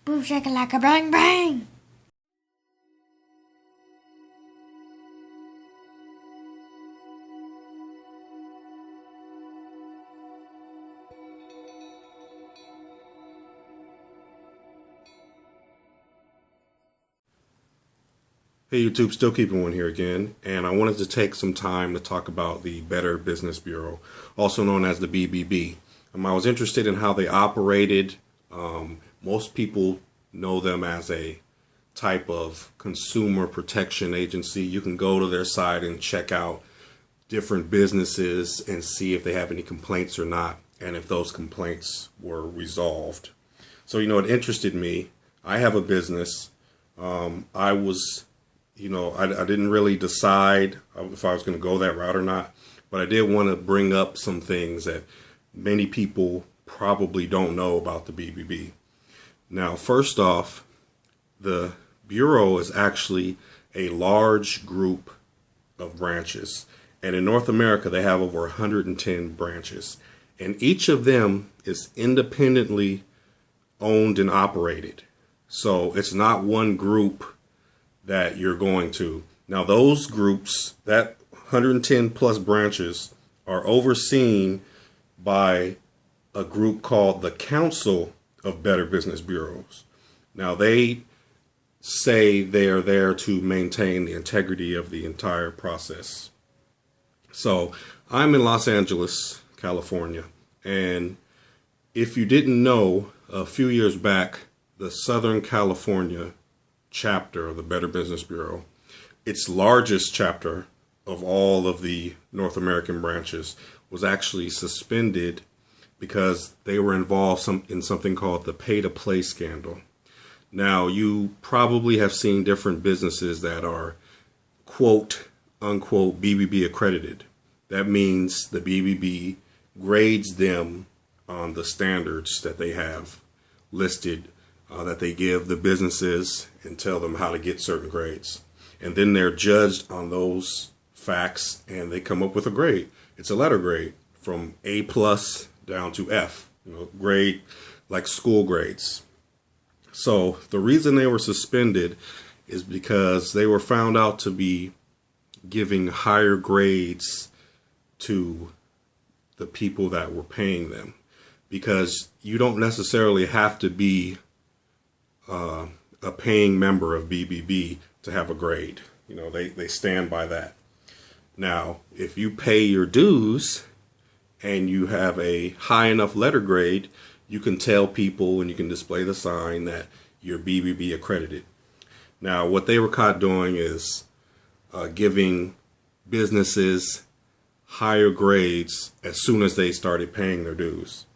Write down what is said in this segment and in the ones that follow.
Boom shakalaka bang bang. Hey YouTube, still keeping one here again, and I wanted to take some time to talk about the Better Business Bureau, also known as the BBB. I was interested in how they operated. Most people know them as a type of consumer protection agency. You can go to their site and check out different businesses and see if they have any complaints or not, and if those complaints were resolved. So, it interested me. I have a business. I didn't really decide if I was going to go that route or not, but I did want to bring up some things that many people probably don't know about the BBB. Now, first off, the Bureau is actually a large group of branches. And in North America, they have over 110 branches. And each of them is independently owned and operated. So it's not one group that you're going to. Now, those groups, that 110 plus branches, are overseen by a group called the Council of Better Business Bureaus. Now, they say they are there to maintain the integrity of the entire process. So I'm in Los Angeles, California, and if you didn't know, a few years back, the Southern California chapter of the Better Business Bureau, its largest chapter of all of the North American branches, was actually suspended because they were involved in something called the pay-to-play scandal. Now, you probably have seen different businesses that are quote unquote BBB accredited. That means the BBB grades them on the standards that they have listed, that they give the businesses and tell them how to get certain grades. And then they're judged on those facts and they come up with a grade. It's a letter grade from A plus down to F, grade like school grades. So the reason they were suspended is because they were found out to be giving higher grades to the people that were paying them, because you don't necessarily have to be a paying member of BBB to have a grade. They stand by that. Now, if you pay your dues and you have a high enough letter grade, you can tell people and you can display the sign that you're BBB accredited. Now, what they were caught doing is giving businesses higher grades as soon as they started paying their dues.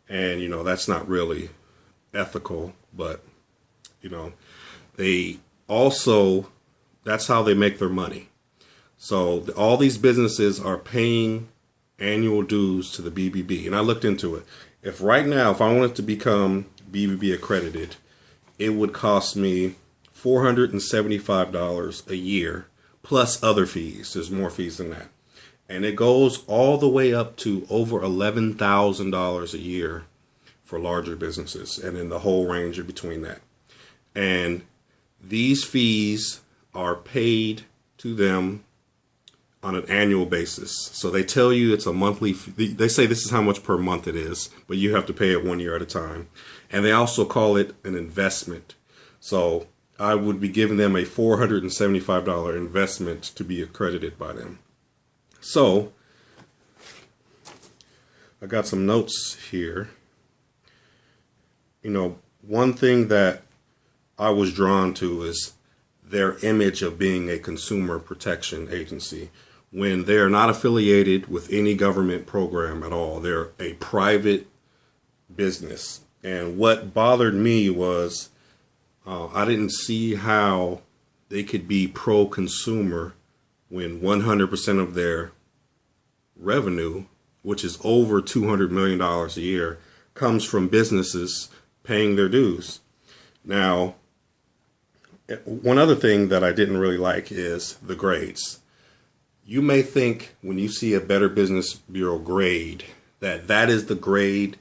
And, that's not really ethical, but, they also, that's how they make their money. So all these businesses are paying annual dues to the BBB. And I looked into it. If right now, if I wanted to become BBB accredited, it would cost me $475 a year plus other fees. There's more fees than that. And it goes all the way up to over $11,000 a year for larger businesses, and in the whole range in between that. And these fees are paid to them on an annual basis. So they tell you it's a monthly fee. They say this is how much per month it is, but you have to pay it 1 year at a time. And they also call it an investment. So I would be giving them a $475 investment to be accredited by them. So I got some notes here. One thing that I was drawn to is their image of being a consumer protection agency, when they're not affiliated with any government program at all. They're a private business. And what bothered me was I didn't see how they could be pro-consumer when 100% of their revenue, which is over $200 million a year, comes from businesses paying their dues. Now, one other thing that I didn't really like is the grades. You may think when you see a Better Business Bureau grade that that is the grade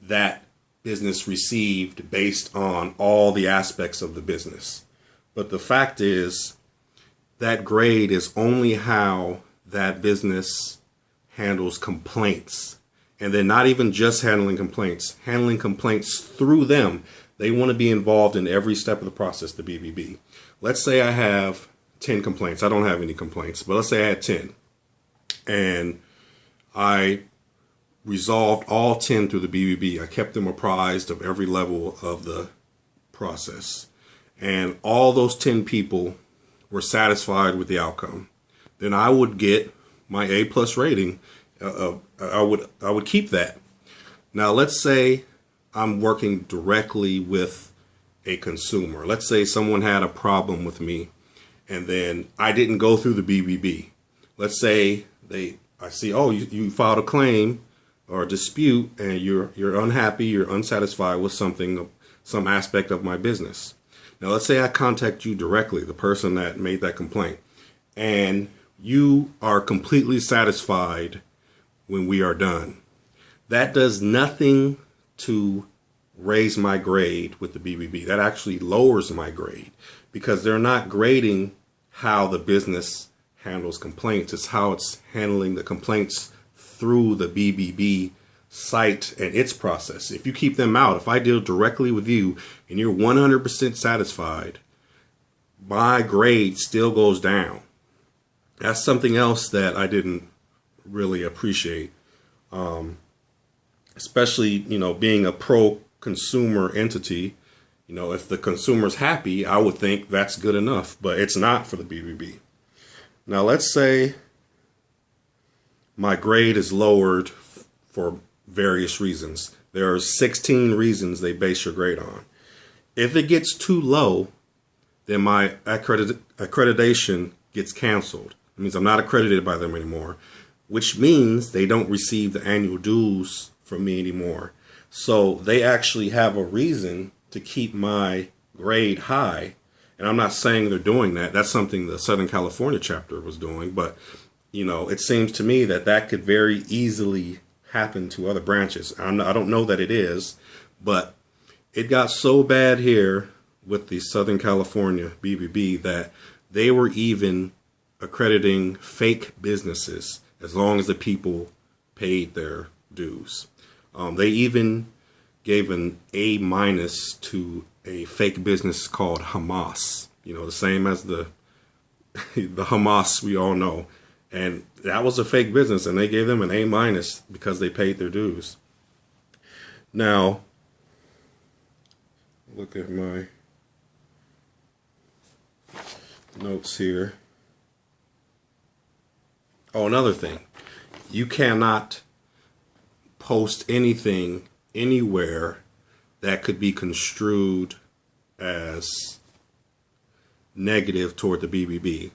that business received based on all the aspects of the business. But the fact is that grade is only how that business handles complaints. And then not even just handling complaints through them. They want to be involved in every step of the process, the BBB. Let's say I have 10 complaints. I don't have any complaints, but let's say I had 10. And I resolved all 10 through the BBB. I kept them apprised of every level of the process. And all those 10 people were satisfied with the outcome. Then I would get my A+ rating. I would keep that. Now, let's say I'm working directly with a consumer. Let's say someone had a problem with me and then I didn't go through the BBB. Let's say I see, oh, you filed a claim or a dispute and you're unhappy, you're unsatisfied with some aspect of my business. Now, let's say I contact you directly, the person that made that complaint, and you are completely satisfied when we are done. That does nothing to raise my grade with the BBB. That actually lowers my grade because they're not grading how the business handles complaints. It's how it's handling the complaints through the BBB site and its process. If you keep them out, if I deal directly with you and you're 100% satisfied, my grade still goes down. That's something else that I didn't really appreciate. Especially, being a pro-consumer entity, if the consumer's happy, I would think that's good enough, but it's not for the BBB. Now, let's say my grade is lowered for various reasons. There are 16 reasons they base your grade on. If it gets too low, then my accreditation gets canceled. It means I'm not accredited by them anymore, which means they don't receive the annual dues from me anymore. So they actually have a reason to keep my grade high. And I'm not saying they're doing that. That's something the Southern California chapter was doing. But, it seems to me that could very easily happen to other branches. I don't know that it is, but it got so bad here with the Southern California BBB that they were even accrediting fake businesses as long as the people paid their dues. They even gave an A- to a fake business called Hamas, the same as the Hamas we all know. And that was a fake business, and they gave them an A- because they paid their dues. Now, look at my notes here. Oh, another thing. You cannot post anything anywhere that could be construed as negative toward the BBB.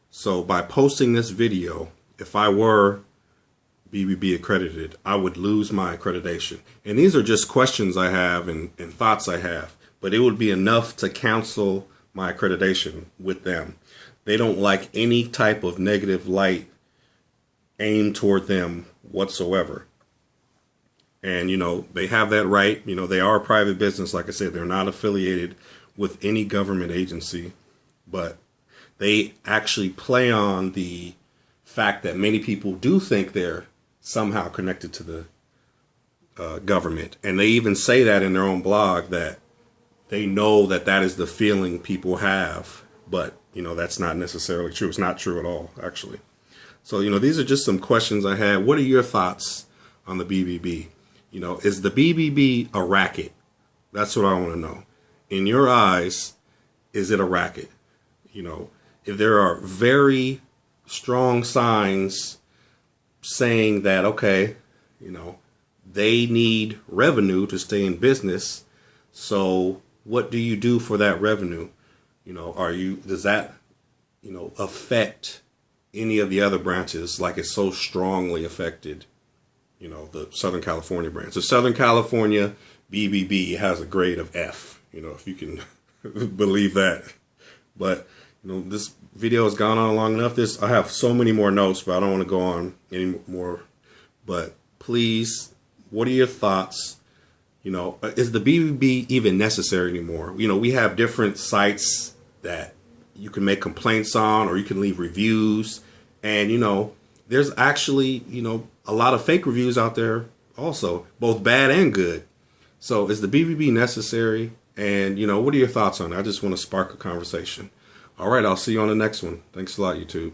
So by posting this video, if I were BBB accredited, I would lose my accreditation. And these are just questions I have and thoughts I have, but it would be enough to cancel my accreditation with them. They don't like any type of negative light aimed toward them whatsoever. And, they have that right. They are a private business. Like I said, they're not affiliated with any government agency, but they actually play on the fact that many people do think they're somehow connected to the government. And they even say that in their own blog, that they know that is the feeling people have. But, that's not necessarily true. It's not true at all, actually. So, these are just some questions I had. What are your thoughts on the BBB? Is the BBB a racket? That's what I want to know. In your eyes, is it a racket? If there are very strong signs saying that, okay, they need revenue to stay in business. So what do you do for that revenue? Does that, affect any of the other branches like it's so strongly affected, the Southern California branch? The Southern California BBB has a grade of F, if you can believe that. But, this video has gone on long enough. I have so many more notes, but I don't want to go on any more. But please, what are your thoughts? Is the BBB even necessary anymore? We have different sites that you can make complaints on, or you can leave reviews. And, there's actually, a lot of fake reviews out there also, both bad and good. So is the BBB necessary? And, what are your thoughts on it? I just want to spark a conversation. All right, I'll see you on the next one. Thanks a lot, YouTube.